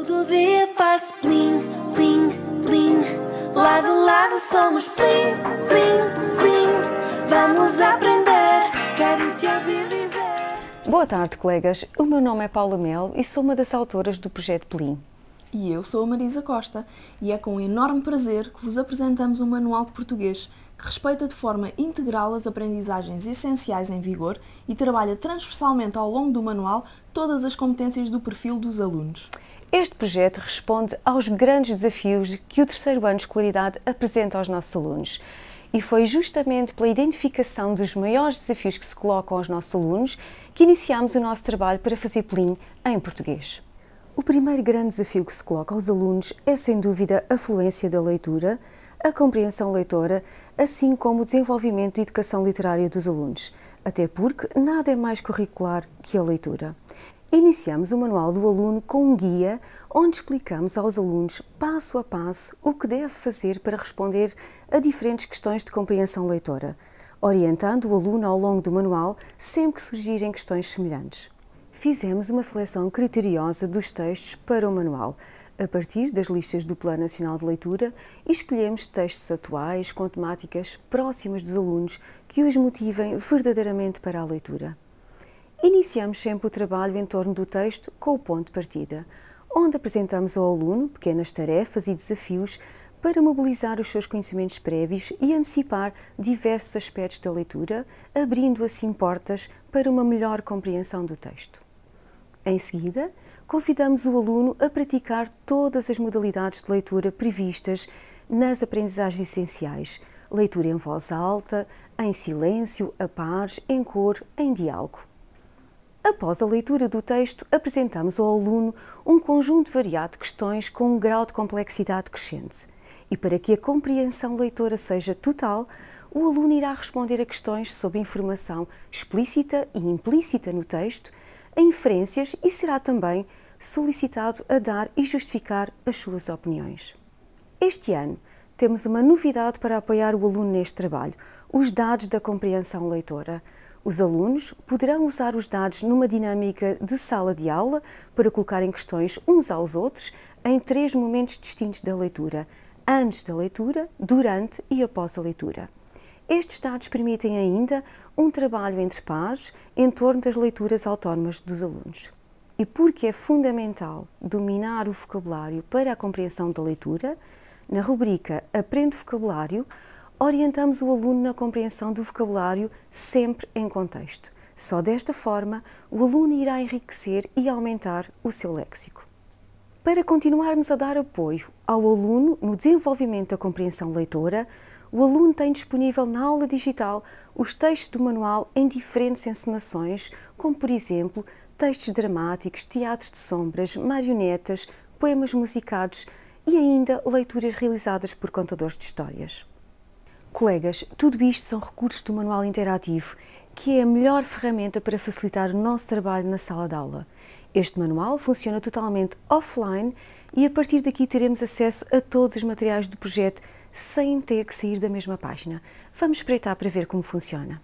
Todo dia faço plim, plim, plim. Lado a lado somos plim, plim, plim. Vamos aprender, quero te ouvir dizer. Boa tarde, colegas. O meu nome é Paula Melo e sou uma das autoras do projeto Plim. E eu sou a Marisa Costa e é com enorme prazer que vos apresentamos um manual de português que respeita de forma integral as aprendizagens essenciais em vigor e trabalha transversalmente ao longo do manual todas as competências do perfil dos alunos. Este projeto responde aos grandes desafios que o terceiro ano de escolaridade apresenta aos nossos alunos. E foi justamente pela identificação dos maiores desafios que se colocam aos nossos alunos que iniciamos o nosso trabalho para fazer Plim em português. O primeiro grande desafio que se coloca aos alunos é, sem dúvida, a fluência da leitura, a compreensão leitora, assim como o desenvolvimento de educação literária dos alunos, até porque nada é mais curricular que a leitura. Iniciamos o manual do aluno com um guia onde explicamos aos alunos, passo a passo, o que deve fazer para responder a diferentes questões de compreensão leitora, orientando o aluno ao longo do manual sempre que surgirem questões semelhantes. Fizemos uma seleção criteriosa dos textos para o manual, a partir das listas do Plano Nacional de Leitura, e escolhemos textos atuais, com temáticas próximas dos alunos que os motivem verdadeiramente para a leitura. Iniciamos sempre o trabalho em torno do texto com o ponto de partida, onde apresentamos ao aluno pequenas tarefas e desafios para mobilizar os seus conhecimentos prévios e antecipar diversos aspectos da leitura, abrindo assim portas para uma melhor compreensão do texto. Em seguida, convidamos o aluno a praticar todas as modalidades de leitura previstas nas aprendizagens essenciais: leitura em voz alta, em silêncio, a pares, em cor, em diálogo. Após a leitura do texto, apresentamos ao aluno um conjunto variado de questões com um grau de complexidade crescente. E para que a compreensão leitora seja total, o aluno irá responder a questões sobre informação explícita e implícita no texto, a inferências, e será também solicitado a dar e justificar as suas opiniões. Este ano, temos uma novidade para apoiar o aluno neste trabalho: os dados da compreensão leitora. Os alunos poderão usar os dados numa dinâmica de sala de aula para colocarem questões uns aos outros em 3 momentos distintos da leitura: antes da leitura, durante e após a leitura. Estes dados permitem ainda um trabalho entre pares em torno das leituras autónomas dos alunos. E porque é fundamental dominar o vocabulário para a compreensão da leitura, na rubrica Aprende Vocabulário, orientamos o aluno na compreensão do vocabulário sempre em contexto. Só desta forma, o aluno irá enriquecer e aumentar o seu léxico. Para continuarmos a dar apoio ao aluno no desenvolvimento da compreensão leitora, o aluno tem disponível na aula digital os textos do manual em diferentes encenações, como, por exemplo, textos dramáticos, teatro de sombras, marionetas, poemas musicados e ainda leituras realizadas por contadores de histórias. Colegas, tudo isto são recursos do manual interativo, que é a melhor ferramenta para facilitar o nosso trabalho na sala de aula. Este manual funciona totalmente offline e a partir daqui teremos acesso a todos os materiais do projeto sem ter que sair da mesma página. Vamos espreitar para ver como funciona.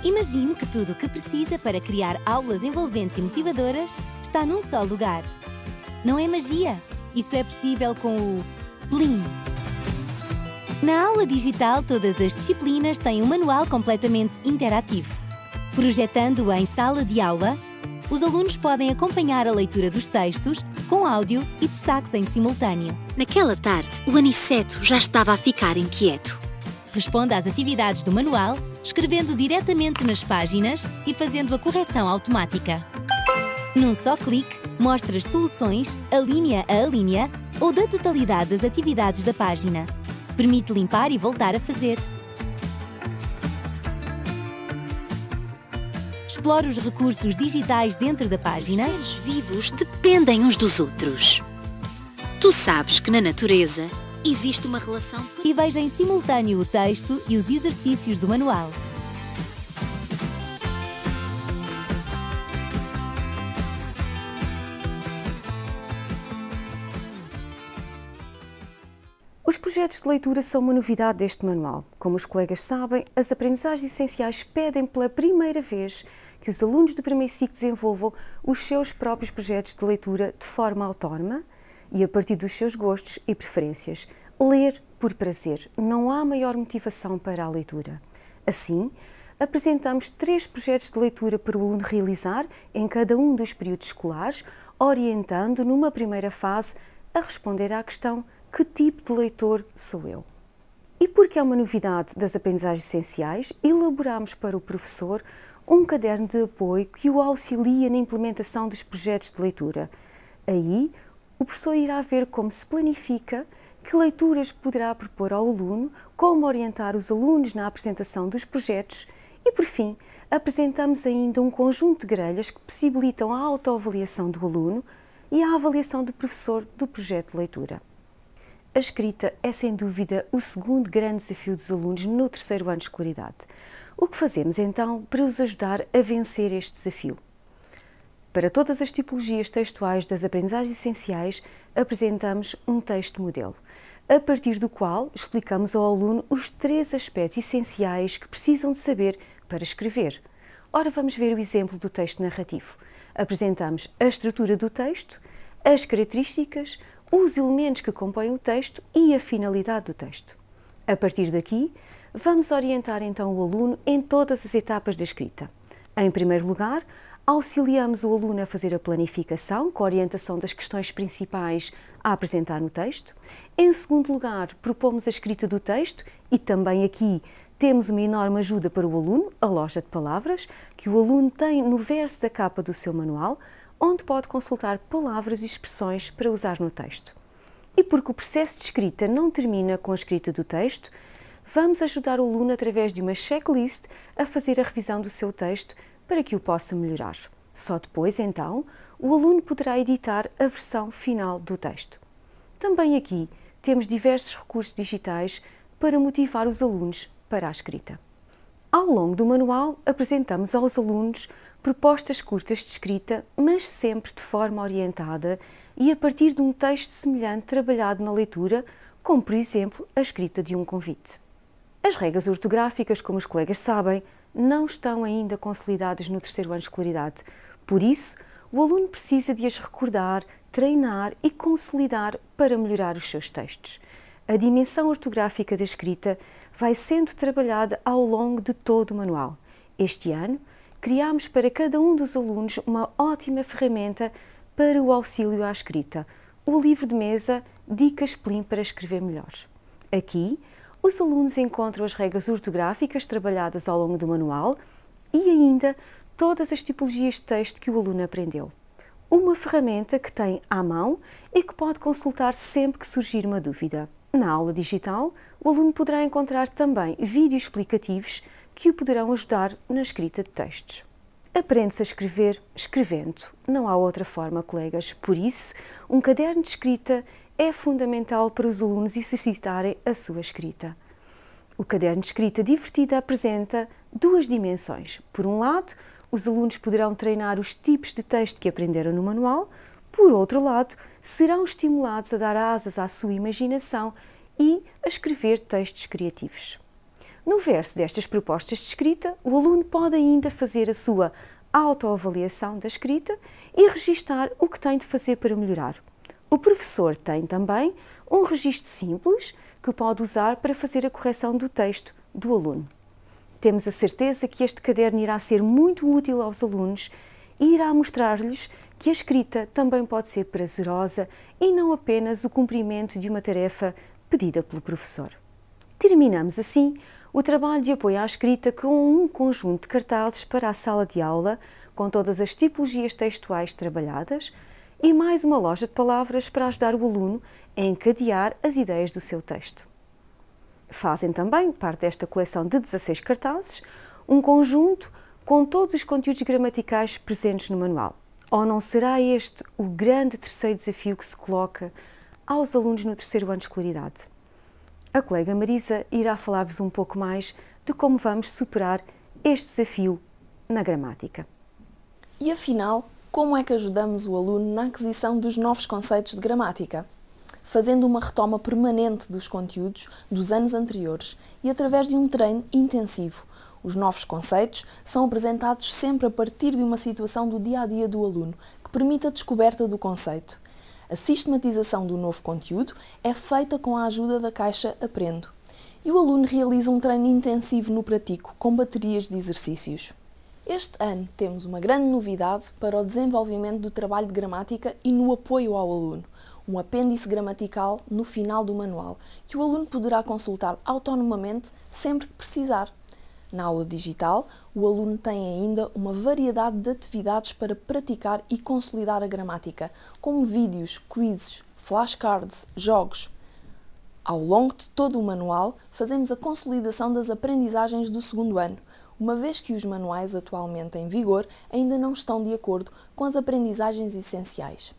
Imagine que tudo o que precisa para criar aulas envolventes e motivadoras está num só lugar. Não é magia? Isso é possível com o Plim. Na aula digital, todas as disciplinas têm um manual completamente interativo. Projetando-o em sala de aula, os alunos podem acompanhar a leitura dos textos com áudio e destaques em simultâneo. Naquela tarde, o Aniceto já estava a ficar inquieto. Responda às atividades do manual, escrevendo diretamente nas páginas e fazendo a correção automática. Num só clique, mostra as soluções, alínea a alínea, ou da totalidade das atividades da página. Permite limpar e voltar a fazer. Explore os recursos digitais dentro da página. Os seres vivos dependem uns dos outros. Tu sabes que na natureza existe uma relação... E veja em simultâneo o texto e os exercícios do manual. Os projetos de leitura são uma novidade deste manual. Como os colegas sabem, as aprendizagens essenciais pedem pela primeira vez que os alunos do primeiro ciclo desenvolvam os seus próprios projetos de leitura de forma autónoma e a partir dos seus gostos e preferências. Ler por prazer. Não há maior motivação para a leitura. Assim, apresentamos 3 projetos de leitura para o aluno realizar em cada um dos períodos escolares, orientando numa primeira fase a responder à questão: que tipo de leitor sou eu? E porque é uma novidade das aprendizagens essenciais, elaboramos para o professor um caderno de apoio que o auxilia na implementação dos projetos de leitura. Aí, o professor irá ver como se planifica, que leituras poderá propor ao aluno, como orientar os alunos na apresentação dos projetos e, por fim, apresentamos ainda um conjunto de grelhas que possibilitam a autoavaliação do aluno e a avaliação do professor do projeto de leitura. A escrita é, sem dúvida, o segundo grande desafio dos alunos no terceiro ano de escolaridade. O que fazemos, então, para os ajudar a vencer este desafio? Para todas as tipologias textuais das aprendizagens essenciais, apresentamos um texto modelo, a partir do qual explicamos ao aluno os 3 aspectos essenciais que precisam de saber para escrever. Ora, vamos ver o exemplo do texto narrativo. Apresentamos a estrutura do texto, as características, os elementos que compõem o texto e a finalidade do texto. A partir daqui, vamos orientar então o aluno em todas as etapas da escrita. Em primeiro lugar, auxiliamos o aluno a fazer a planificação, com a orientação das questões principais a apresentar no texto. Em segundo lugar, propomos a escrita do texto e também aqui temos uma enorme ajuda para o aluno, a loja de palavras, que o aluno tem no verso da capa do seu manual, onde pode consultar palavras e expressões para usar no texto. E porque o processo de escrita não termina com a escrita do texto, vamos ajudar o aluno através de uma checklist a fazer a revisão do seu texto para que o possa melhorar. Só depois, então, o aluno poderá editar a versão final do texto. Também aqui temos diversos recursos digitais para motivar os alunos para a escrita. Ao longo do manual, apresentamos aos alunos propostas curtas de escrita, mas sempre de forma orientada e a partir de um texto semelhante trabalhado na leitura, como, por exemplo, a escrita de um convite. As regras ortográficas, como os colegas sabem, não estão ainda consolidadas no terceiro ano de escolaridade. Por isso, o aluno precisa de as recordar, treinar e consolidar para melhorar os seus textos. A dimensão ortográfica da escrita vai sendo trabalhada ao longo de todo o manual. Este ano, criámos para cada um dos alunos uma ótima ferramenta para o auxílio à escrita, o livro de mesa Dicas Plin para escrever melhor. Aqui, os alunos encontram as regras ortográficas trabalhadas ao longo do manual e ainda todas as tipologias de texto que o aluno aprendeu. Uma ferramenta que tem à mão e que pode consultar sempre que surgir uma dúvida. Na aula digital, o aluno poderá encontrar também vídeos explicativos que o poderão ajudar na escrita de textos. Aprende-se a escrever escrevendo. Não há outra forma, colegas. Por isso, um caderno de escrita é fundamental para os alunos exercitarem a sua escrita. O caderno de escrita divertida apresenta 2 dimensões. Por um lado, os alunos poderão treinar os tipos de texto que aprenderam no manual. Por outro lado, serão estimulados a dar asas à sua imaginação e a escrever textos criativos. No verso destas propostas de escrita, o aluno pode ainda fazer a sua autoavaliação da escrita e registar o que tem de fazer para melhorar. O professor tem também um registro simples que pode usar para fazer a correção do texto do aluno. Temos a certeza que este caderno irá ser muito útil aos alunos e irá mostrar-lhes que a escrita também pode ser prazerosa e não apenas o cumprimento de uma tarefa pedida pelo professor. Terminamos assim o trabalho de apoio à escrita com um conjunto de cartazes para a sala de aula, com todas as tipologias textuais trabalhadas, e mais uma loja de palavras para ajudar o aluno a encadear as ideias do seu texto. Fazem também parte desta coleção de 16 cartazes, um conjunto com todos os conteúdos gramaticais presentes no manual. Ou não será este o grande terceiro desafio que se coloca aos alunos no terceiro ano de escolaridade? A colega Marisa irá falar-vos um pouco mais de como vamos superar este desafio na gramática. E afinal, como é que ajudamos o aluno na aquisição dos novos conceitos de gramática? Fazendo uma retoma permanente dos conteúdos dos anos anteriores e através de um treino intensivo. Os novos conceitos são apresentados sempre a partir de uma situação do dia-a-dia do aluno, que permite a descoberta do conceito. A sistematização do novo conteúdo é feita com a ajuda da caixa Aprendo. E o aluno realiza um treino intensivo no Pratico, com baterias de exercícios. Este ano temos uma grande novidade para o desenvolvimento do trabalho de gramática e no apoio ao aluno. Um apêndice gramatical no final do manual, que o aluno poderá consultar autonomamente sempre que precisar. Na aula digital, o aluno tem ainda uma variedade de atividades para praticar e consolidar a gramática, como vídeos, quizzes, flashcards, jogos. Ao longo de todo o manual, fazemos a consolidação das aprendizagens do segundo ano, uma vez que os manuais atualmente em vigor ainda não estão de acordo com as aprendizagens essenciais.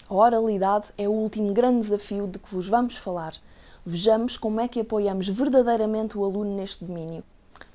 A oralidade é o último grande desafio de que vos vamos falar. Vejamos como é que apoiamos verdadeiramente o aluno neste domínio.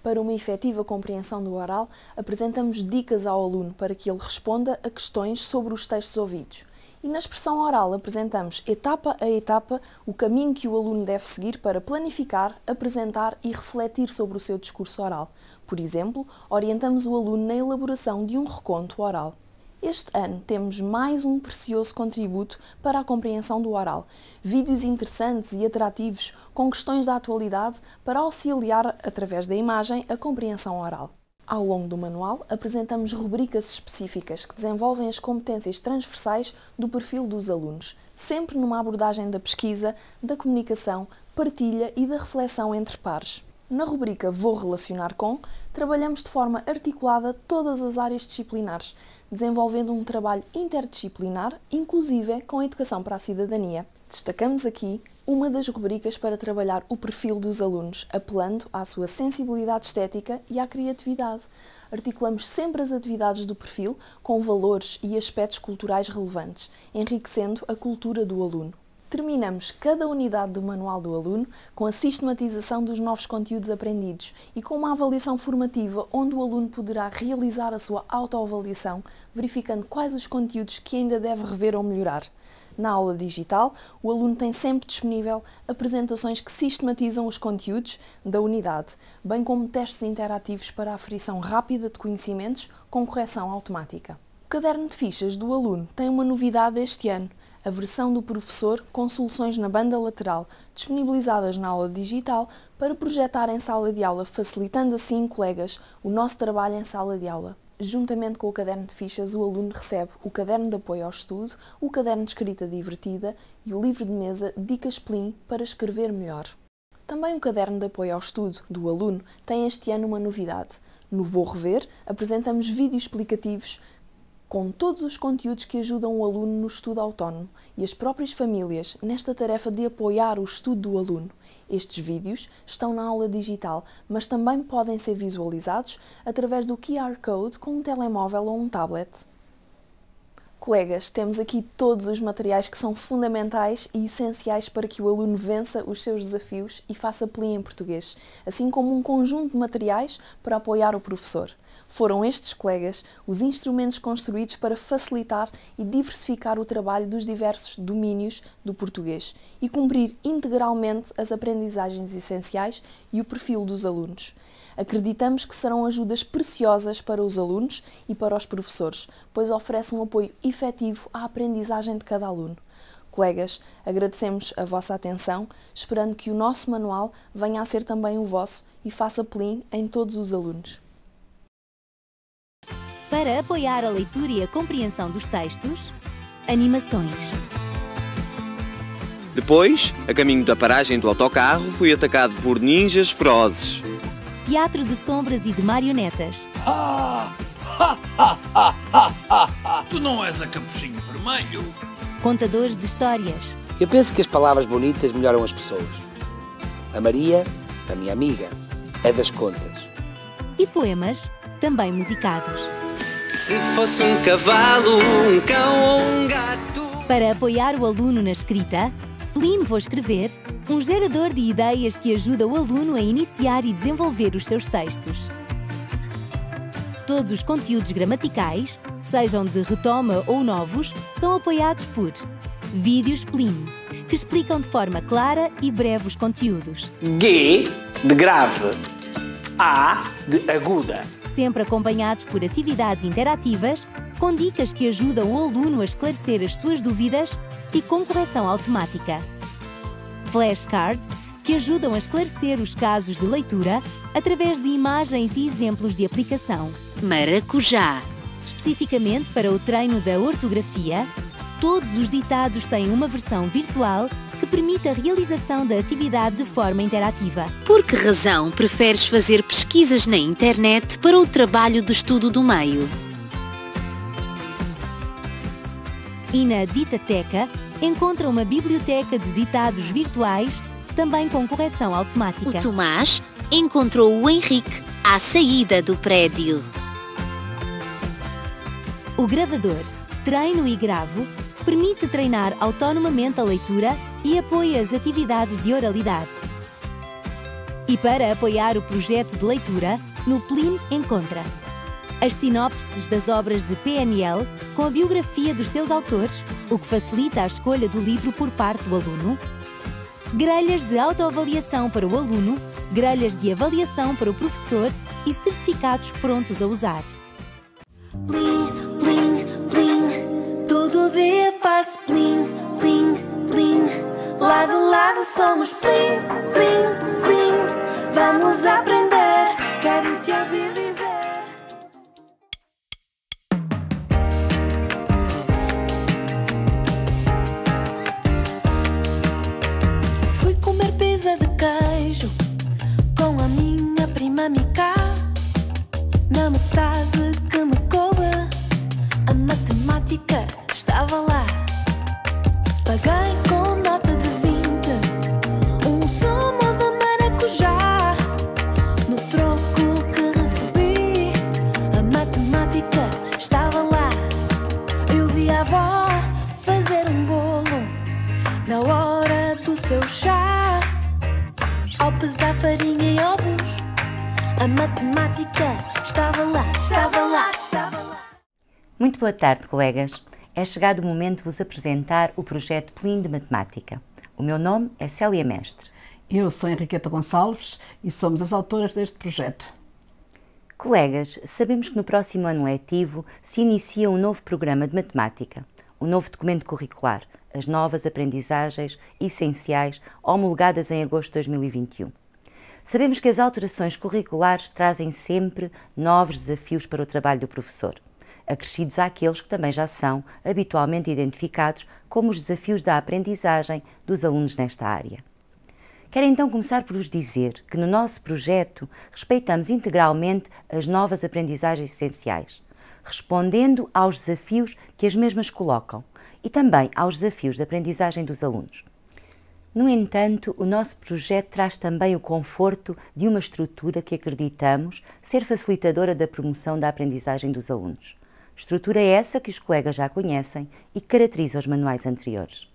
Para uma efetiva compreensão do oral, apresentamos dicas ao aluno para que ele responda a questões sobre os textos ouvidos. E na expressão oral apresentamos, etapa a etapa, o caminho que o aluno deve seguir para planificar, apresentar e refletir sobre o seu discurso oral. Por exemplo, orientamos o aluno na elaboração de um reconto oral. Este ano temos mais um precioso contributo para a compreensão do oral. Vídeos interessantes e atrativos com questões da atualidade para auxiliar, através da imagem, a compreensão oral. Ao longo do manual, apresentamos rubricas específicas que desenvolvem as competências transversais do perfil dos alunos, sempre numa abordagem da pesquisa, da comunicação, partilha e da reflexão entre pares. Na rubrica Vou Relacionar Com, trabalhamos de forma articulada todas as áreas disciplinares, desenvolvendo um trabalho interdisciplinar, inclusive com a educação para a cidadania. Destacamos aqui uma das rubricas para trabalhar o perfil dos alunos, apelando à sua sensibilidade estética e à criatividade. Articulamos sempre as atividades do perfil com valores e aspectos culturais relevantes, enriquecendo a cultura do aluno. Terminamos cada unidade do Manual do Aluno com a sistematização dos novos conteúdos aprendidos e com uma avaliação formativa onde o aluno poderá realizar a sua autoavaliação, verificando quais os conteúdos que ainda deve rever ou melhorar. Na aula digital, o aluno tem sempre disponível apresentações que sistematizam os conteúdos da unidade, bem como testes interativos para a aferição rápida de conhecimentos com correção automática. O caderno de fichas do aluno tem uma novidade este ano, a versão do professor com soluções na banda lateral, disponibilizadas na aula digital para projetar em sala de aula, facilitando assim, colegas, o nosso trabalho em sala de aula. Juntamente com o caderno de fichas, o aluno recebe o caderno de apoio ao estudo, o caderno de escrita divertida e o livro de mesa Dicas Plim para escrever melhor. Também o caderno de apoio ao estudo do aluno tem este ano uma novidade. No Vou Rever, apresentamos vídeos explicativos com todos os conteúdos que ajudam o aluno no estudo autónomo e as próprias famílias nesta tarefa de apoiar o estudo do aluno. Estes vídeos estão na aula digital, mas também podem ser visualizados através do QR Code com um telemóvel ou um tablet. Colegas, temos aqui todos os materiais que são fundamentais e essenciais para que o aluno vença os seus desafios e faça PLIM em português, assim como um conjunto de materiais para apoiar o professor. Foram estes, colegas, os instrumentos construídos para facilitar e diversificar o trabalho dos diversos domínios do português e cumprir integralmente as aprendizagens essenciais e o perfil dos alunos. Acreditamos que serão ajudas preciosas para os alunos e para os professores, pois oferecem um apoio efetivo à aprendizagem de cada aluno. Colegas, agradecemos a vossa atenção, esperando que o nosso manual venha a ser também o vosso e faça PLIM em todos os alunos. Para apoiar a leitura e a compreensão dos textos, animações. Depois, a caminho da paragem do autocarro, fui atacado por ninjas ferozes. Teatro de sombras e de marionetas. Tu não és a Capuchinho Vermelho? Contadores de histórias. Eu penso que as palavras bonitas melhoram as pessoas. A Maria, a minha amiga, é das contas. E poemas, também musicados. Se fosse um cavalo, um cão ou um gato. Para apoiar o aluno na escrita, PLIM Vou Escrever, um gerador de ideias que ajuda o aluno a iniciar e desenvolver os seus textos. Todos os conteúdos gramaticais, sejam de retoma ou novos, são apoiados por Vídeos PLIM, que explicam de forma clara e breve os conteúdos. G de grave. A de aguda. Sempre acompanhados por atividades interativas, com dicas que ajudam o aluno a esclarecer as suas dúvidas e com correção automática. Flashcards, que ajudam a esclarecer os casos de leitura através de imagens e exemplos de aplicação. Maracujá. Especificamente para o treino da ortografia, todos os ditados têm uma versão virtual que permite a realização da atividade de forma interativa. Por que razão preferes fazer pesquisas na internet para o trabalho de estudo do meio? E na Ditateca, encontra uma biblioteca de ditados virtuais, também com correção automática. O Tomás encontrou o Henrique à saída do prédio. O gravador Treino e Gravo permite treinar autonomamente a leitura e apoia as atividades de oralidade. E para apoiar o projeto de leitura, no Plin encontra as sinopses das obras de PNL com a biografia dos seus autores, o que facilita a escolha do livro por parte do aluno, grelhas de autoavaliação para o aluno, grelhas de avaliação para o professor e certificados prontos a usar. Plim, plim, plim, todo dia faço plim, plim, plim. Lado a lado somos plim, plim, plim. Vamos aprender, quero te ouvir dizer. Fui comer pizza de queijo com a minha prima Mica. Na metade que me coube, a matemática estava lá. Paguei com nota de 20 um sumo de maracujá. No troco que recebi, a matemática estava lá. Eu vi a avó fazer um bolo na hora do seu chá. Ao pesar farinha e ovos, a matemática estava lá, estava lá, estava lá. Muito boa tarde, colegas. É chegado o momento de vos apresentar o projeto Plin de Matemática. O meu nome é Célia Mestre. Eu sou Henriqueta Gonçalves e somos as autoras deste projeto. Colegas, sabemos que no próximo ano letivo se inicia um novo programa de matemática, um novo documento curricular, as novas aprendizagens essenciais homologadas em agosto de 2021. Sabemos que as alterações curriculares trazem sempre novos desafios para o trabalho do professor, acrescidos àqueles que também já são habitualmente identificados como os desafios da aprendizagem dos alunos nesta área. Quero então começar por vos dizer que no nosso projeto respeitamos integralmente as novas aprendizagens essenciais, respondendo aos desafios que as mesmas colocam e também aos desafios de aprendizagem dos alunos. No entanto, o nosso projeto traz também o conforto de uma estrutura que acreditamos ser facilitadora da promoção da aprendizagem dos alunos. Estrutura essa que os colegas já conhecem e que caracteriza os manuais anteriores.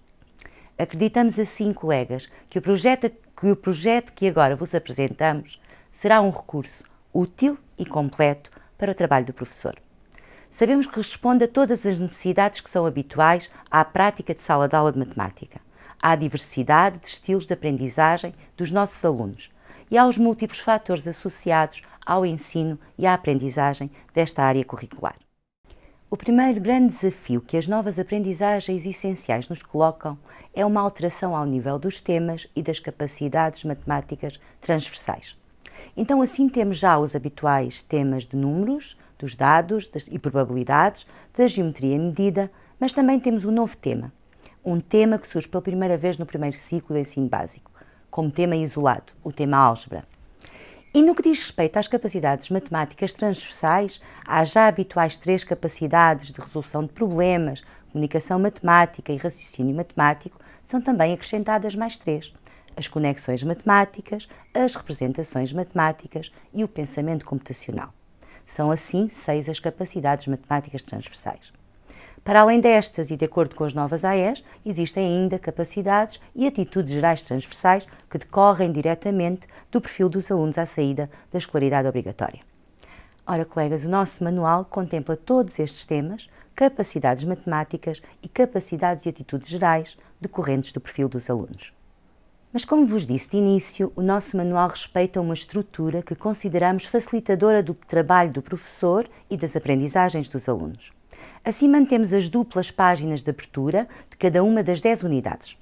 Acreditamos assim, colegas, que o projeto que agora vos apresentamos será um recurso útil e completo para o trabalho do professor. Sabemos que responde a todas as necessidades que são habituais à prática de sala de aula de matemática, à diversidade de estilos de aprendizagem dos nossos alunos e aos múltiplos fatores associados ao ensino e à aprendizagem desta área curricular. O primeiro grande desafio que as novas aprendizagens essenciais nos colocam é uma alteração ao nível dos temas e das capacidades matemáticas transversais. Então, assim, temos já os habituais temas de números, dos dados e probabilidades, da geometria e medida, mas também temos um novo tema. Um tema que surge pela primeira vez no primeiro ciclo do ensino básico, como tema isolado, o tema álgebra. E no que diz respeito às capacidades matemáticas transversais, há já habituais 3 capacidades de resolução de problemas, comunicação matemática e raciocínio matemático, são também acrescentadas mais 3, as conexões matemáticas, as representações matemáticas e o pensamento computacional. São assim 6 as capacidades matemáticas transversais. Para além destas, e de acordo com as novas AES, existem ainda capacidades e atitudes gerais transversais que decorrem diretamente do perfil dos alunos à saída da escolaridade obrigatória. Ora, colegas, o nosso manual contempla todos estes temas, capacidades matemáticas e capacidades e atitudes gerais decorrentes do perfil dos alunos. Mas como vos disse de início, o nosso manual respeita uma estrutura que consideramos facilitadora do trabalho do professor e das aprendizagens dos alunos. Assim mantemos as duplas páginas de abertura de cada uma das 10 unidades.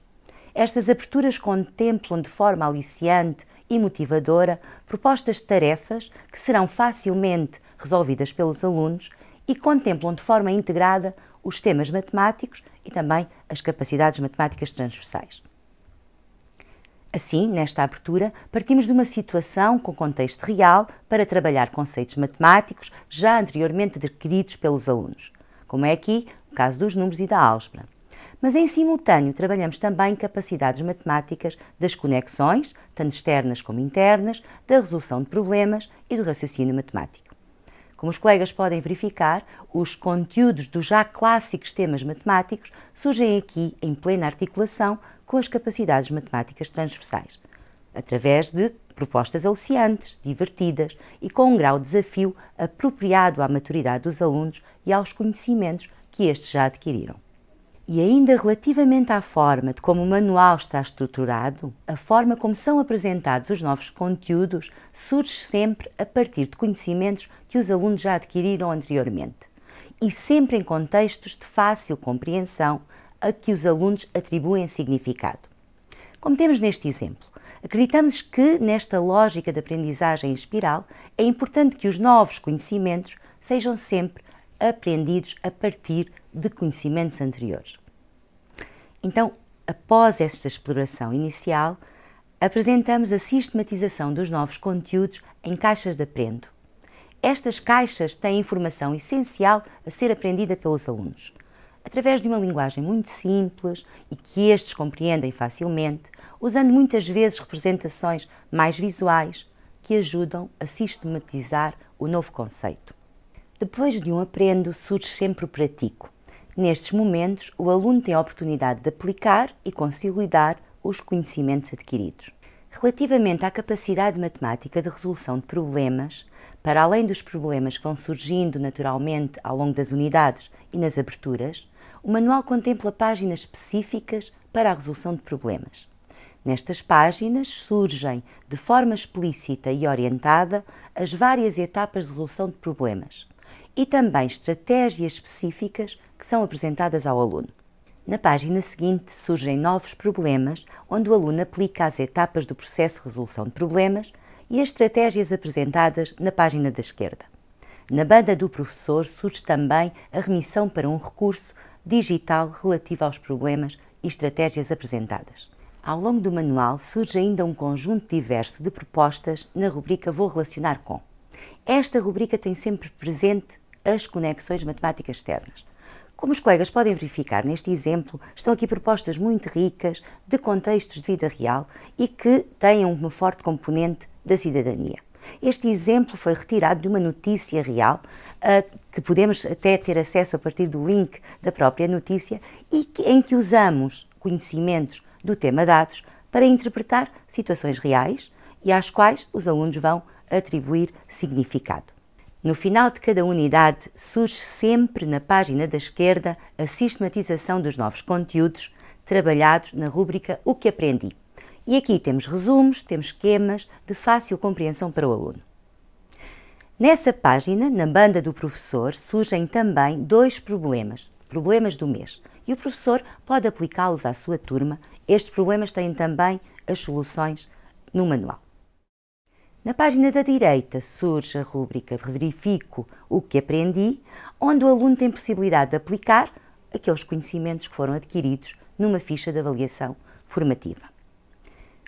Estas aberturas contemplam de forma aliciante e motivadora propostas de tarefas que serão facilmente resolvidas pelos alunos e contemplam de forma integrada os temas matemáticos e também as capacidades matemáticas transversais. Assim, nesta abertura, partimos de uma situação com contexto real para trabalhar conceitos matemáticos já anteriormente adquiridos pelos alunos, como é aqui o caso dos números e da álgebra. Mas em simultâneo trabalhamos também capacidades matemáticas das conexões, tanto externas como internas, da resolução de problemas e do raciocínio matemático. Como os colegas podem verificar, os conteúdos dos já clássicos temas matemáticos surgem aqui em plena articulação com as capacidades matemáticas transversais, através de propostas aliciantes, divertidas e com um grau de desafio apropriado à maturidade dos alunos e aos conhecimentos que estes já adquiriram. E ainda relativamente à forma de como o manual está estruturado, a forma como são apresentados os novos conteúdos surge sempre a partir de conhecimentos que os alunos já adquiriram anteriormente e sempre em contextos de fácil compreensão a que os alunos atribuem significado. Como temos neste exemplo, acreditamos que nesta lógica de aprendizagem em espiral é importante que os novos conhecimentos sejam sempre aprendidos a partir de conhecimentos anteriores. Então, após esta exploração inicial, apresentamos a sistematização dos novos conteúdos em caixas de aprendo. Estas caixas têm informação essencial a ser aprendida pelos alunos, através de uma linguagem muito simples e que estes compreendem facilmente, usando muitas vezes representações mais visuais que ajudam a sistematizar o novo conceito. Depois de um aprendo, surge sempre o pratico. Nestes momentos, o aluno tem a oportunidade de aplicar e consolidar os conhecimentos adquiridos. Relativamente à capacidade matemática de resolução de problemas, para além dos problemas que vão surgindo naturalmente ao longo das unidades e nas aberturas, o manual contempla páginas específicas para a resolução de problemas. Nestas páginas surgem, de forma explícita e orientada, as várias etapas de resolução de problemas e também estratégias específicas que são apresentadas ao aluno. Na página seguinte surgem novos problemas, onde o aluno aplica as etapas do processo de resolução de problemas e as estratégias apresentadas na página da esquerda. Na banda do professor surge também a remissão para um recurso digital relativo aos problemas e estratégias apresentadas. Ao longo do manual surge ainda um conjunto diverso de propostas na rubrica Vou relacionar com. Esta rubrica tem sempre presente as conexões matemáticas externas. Como os colegas podem verificar neste exemplo, estão aqui propostas muito ricas de contextos de vida real e que têm uma forte componente da cidadania. Este exemplo foi retirado de uma notícia real, que podemos até ter acesso a partir do link da própria notícia e em que usamos conhecimentos do tema dados para interpretar situações reais e às quais os alunos vão atribuir significado. No final de cada unidade surge sempre na página da esquerda a sistematização dos novos conteúdos trabalhados na rúbrica O que aprendi. E aqui temos resumos, temos esquemas de fácil compreensão para o aluno. Nessa página, na banda do professor, surgem também 2 problemas do mês, e o professor pode aplicá-los à sua turma. Estes problemas têm também as soluções no manual. Na página da direita surge a rúbrica Verifico o que aprendi, onde o aluno tem possibilidade de aplicar aqueles conhecimentos que foram adquiridos numa ficha de avaliação formativa.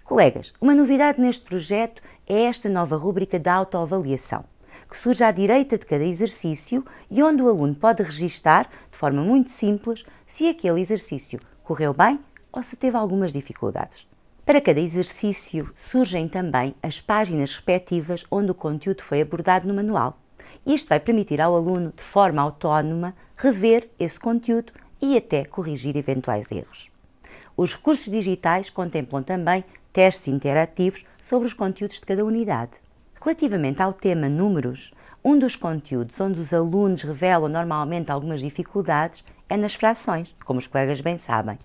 Colegas, uma novidade neste projeto é esta nova rúbrica da autoavaliação, que surge à direita de cada exercício e onde o aluno pode registar, de forma muito simples, se aquele exercício correu bem ou se teve algumas dificuldades. Para cada exercício surgem também as páginas respectivas onde o conteúdo foi abordado no manual. Isto vai permitir ao aluno, de forma autónoma, rever esse conteúdo e até corrigir eventuais erros. Os recursos digitais contemplam também testes interativos sobre os conteúdos de cada unidade. Relativamente ao tema números, um dos conteúdos onde os alunos revelam normalmente algumas dificuldades é nas frações, como os colegas bem sabem.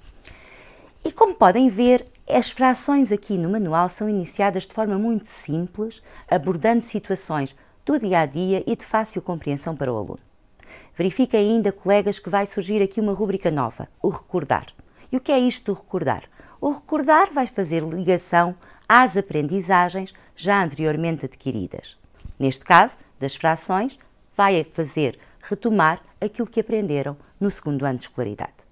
E como podem ver, As frações aqui no manual são iniciadas de forma muito simples, abordando situações do dia-a-dia e de fácil compreensão para o aluno. Verifique ainda, colegas, que vai surgir aqui uma rúbrica nova, o recordar. E o que é isto do recordar? O recordar vai fazer ligação às aprendizagens já anteriormente adquiridas. Neste caso, das frações, vai fazer retomar aquilo que aprenderam no segundo ano de escolaridade.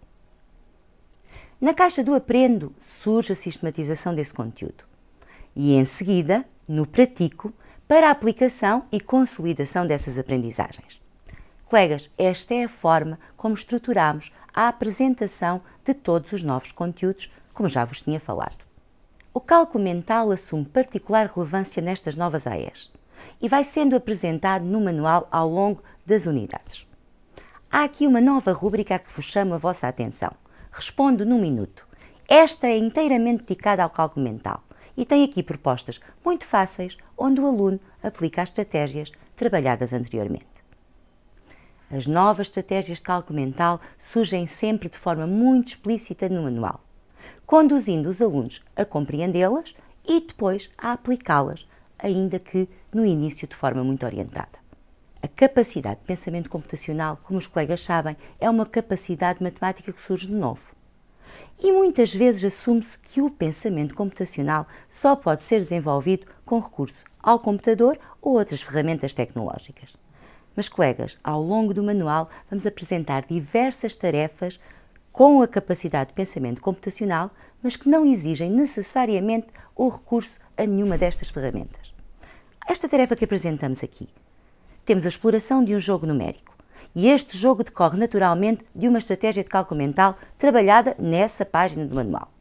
Na caixa do Aprendo surge a sistematização desse conteúdo e, em seguida, no Pratico, para a aplicação e consolidação dessas aprendizagens. Colegas, esta é a forma como estruturamos a apresentação de todos os novos conteúdos, como já vos tinha falado. O cálculo mental assume particular relevância nestas novas AEs e vai sendo apresentado no manual ao longo das unidades. Há aqui uma nova rúbrica a que vos chamo a vossa atenção. Respondo num minuto. Esta é inteiramente dedicada ao cálculo mental e tem aqui propostas muito fáceis onde o aluno aplica as estratégias trabalhadas anteriormente. As novas estratégias de cálculo mental surgem sempre de forma muito explícita no manual, conduzindo os alunos a compreendê-las e depois a aplicá-las, ainda que no início de forma muito orientada. A capacidade de pensamento computacional, como os colegas sabem, é uma capacidade matemática que surge de novo. E muitas vezes assume-se que o pensamento computacional só pode ser desenvolvido com recurso ao computador ou outras ferramentas tecnológicas. Mas, colegas, ao longo do manual vamos apresentar diversas tarefas com a capacidade de pensamento computacional, mas que não exigem necessariamente o recurso a nenhuma destas ferramentas. Esta tarefa que apresentamos aqui, temos a exploração de um jogo numérico e este jogo decorre naturalmente de uma estratégia de cálculo mental trabalhada nessa página do manual.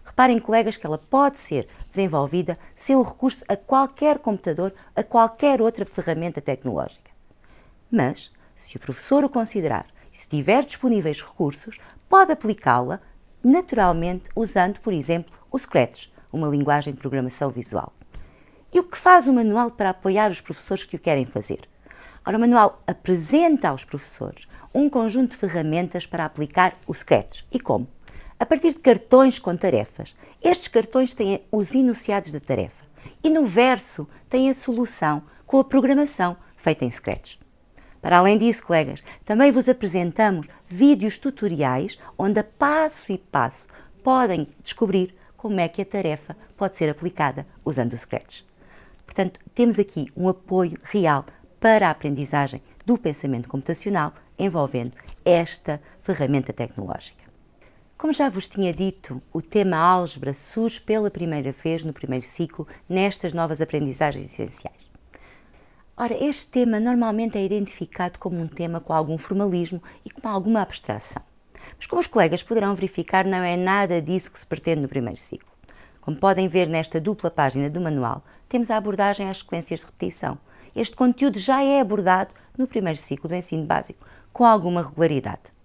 Reparem, colegas, que ela pode ser desenvolvida sem o recurso a qualquer computador, a qualquer outra ferramenta tecnológica. Mas, se o professor o considerar e se tiver disponíveis recursos, pode aplicá-la naturalmente usando, por exemplo, o Scratch, uma linguagem de programação visual. E o que faz o manual para apoiar os professores que o querem fazer? Ora, o manual apresenta aos professores um conjunto de ferramentas para aplicar o Scratch. E como? A partir de cartões com tarefas. Estes cartões têm os enunciados da tarefa e no verso tem a solução com a programação feita em Scratch. Para além disso, colegas, também vos apresentamos vídeos tutoriais onde a passo e passo podem descobrir como é que a tarefa pode ser aplicada usando o Scratch. Portanto, temos aqui um apoio real para a aprendizagem do pensamento computacional envolvendo esta ferramenta tecnológica. Como já vos tinha dito, o tema álgebra surge pela primeira vez no primeiro ciclo nestas novas aprendizagens essenciais. Ora, este tema normalmente é identificado como um tema com algum formalismo e com alguma abstração. Mas como os colegas poderão verificar, não é nada disso que se pretende no primeiro ciclo. Como podem ver nesta dupla página do manual, temos a abordagem às sequências de repetição. Este conteúdo já é abordado no primeiro ciclo do ensino básico, com alguma regularidade.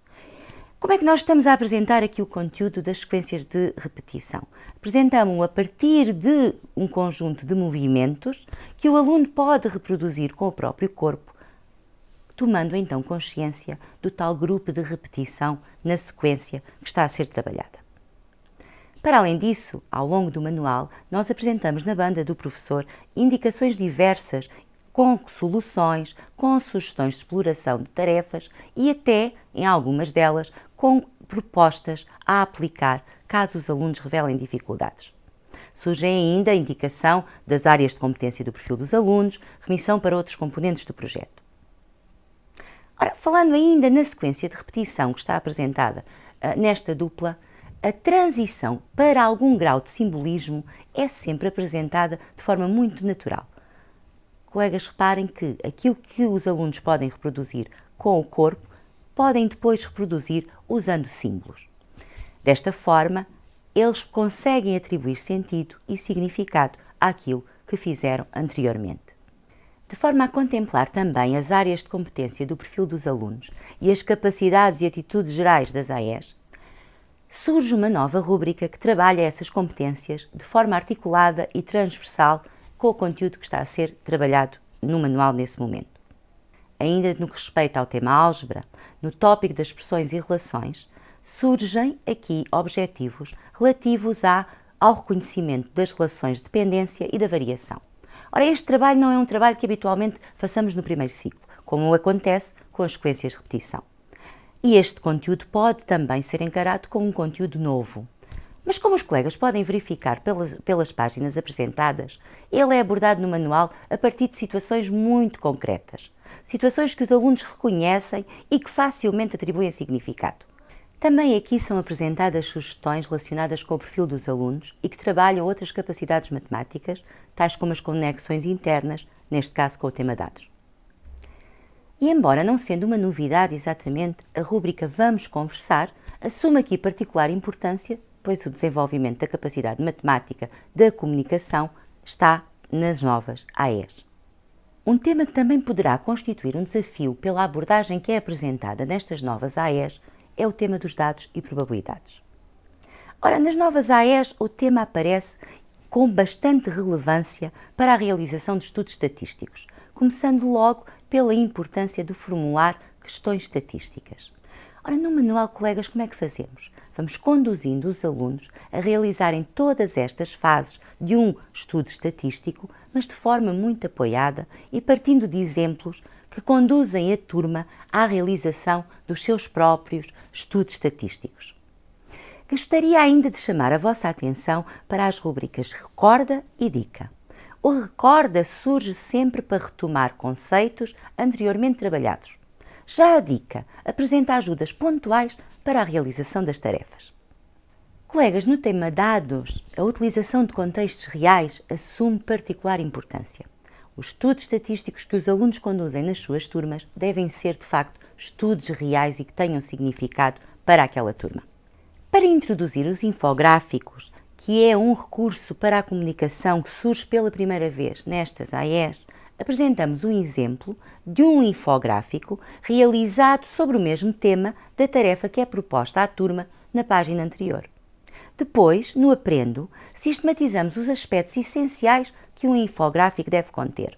Como é que nós estamos a apresentar aqui o conteúdo das sequências de repetição? Apresentamos-o a partir de um conjunto de movimentos que o aluno pode reproduzir com o próprio corpo, tomando então consciência do tal grupo de repetição na sequência que está a ser trabalhada. Para além disso, ao longo do manual, nós apresentamos na banda do professor indicações diversas com soluções, com sugestões de exploração de tarefas e até, em algumas delas, com propostas a aplicar caso os alunos revelem dificuldades. Surge ainda a indicação das áreas de competência do perfil dos alunos, remissão para outros componentes do projeto. Ora, falando ainda na sequência de repetição que está apresentada nesta dupla, a transição para algum grau de simbolismo é sempre apresentada de forma muito natural. Colegas, reparem que aquilo que os alunos podem reproduzir com o corpo, podem depois reproduzir usando símbolos. Desta forma, eles conseguem atribuir sentido e significado àquilo que fizeram anteriormente. De forma a contemplar também as áreas de competência do perfil dos alunos e as capacidades e atitudes gerais das AEs, surge uma nova rúbrica que trabalha essas competências de forma articulada e transversal com o conteúdo que está a ser trabalhado no manual nesse momento. Ainda no que respeita ao tema álgebra, no tópico das expressões e relações, surgem aqui objetivos relativos ao reconhecimento das relações de dependência e da variação. Ora, este trabalho não é um trabalho que habitualmente façamos no primeiro ciclo, como acontece com as sequências de repetição. E este conteúdo pode também ser encarado como um conteúdo novo. Mas como os colegas podem verificar pelas páginas apresentadas, ele é abordado no manual a partir de situações muito concretas. Situações que os alunos reconhecem e que facilmente atribuem significado. Também aqui são apresentadas sugestões relacionadas com o perfil dos alunos e que trabalham outras capacidades matemáticas, tais como as conexões internas, neste caso com o tema dados. E embora não sendo uma novidade exatamente, a rúbrica Vamos Conversar assume aqui particular importância, pois o desenvolvimento da capacidade matemática da comunicação está nas novas AES. Um tema que também poderá constituir um desafio pela abordagem que é apresentada nestas novas AES é o tema dos dados e probabilidades. Ora, nas novas AES o tema aparece com bastante relevância para a realização de estudos estatísticos, começando logo pela importância de formular questões estatísticas. Ora, no manual, colegas, como é que fazemos? Vamos conduzindo os alunos a realizarem todas estas fases de um estudo estatístico, mas de forma muito apoiada e partindo de exemplos que conduzem a turma à realização dos seus próprios estudos estatísticos. Gostaria ainda de chamar a vossa atenção para as rubricas Recorda e Dica. O Recorda surge sempre para retomar conceitos anteriormente trabalhados. Já a Dica apresenta ajudas pontuais para a realização das tarefas. Colegas, no tema dados, a utilização de contextos reais assume particular importância. Os estudos estatísticos que os alunos conduzem nas suas turmas devem ser, de facto, estudos reais e que tenham significado para aquela turma. Para introduzir os infográficos, que é um recurso para a comunicação que surge pela primeira vez nestas AES, apresentamos um exemplo de um infográfico realizado sobre o mesmo tema da tarefa que é proposta à turma na página anterior. Depois, no Aprendo, sistematizamos os aspectos essenciais que um infográfico deve conter.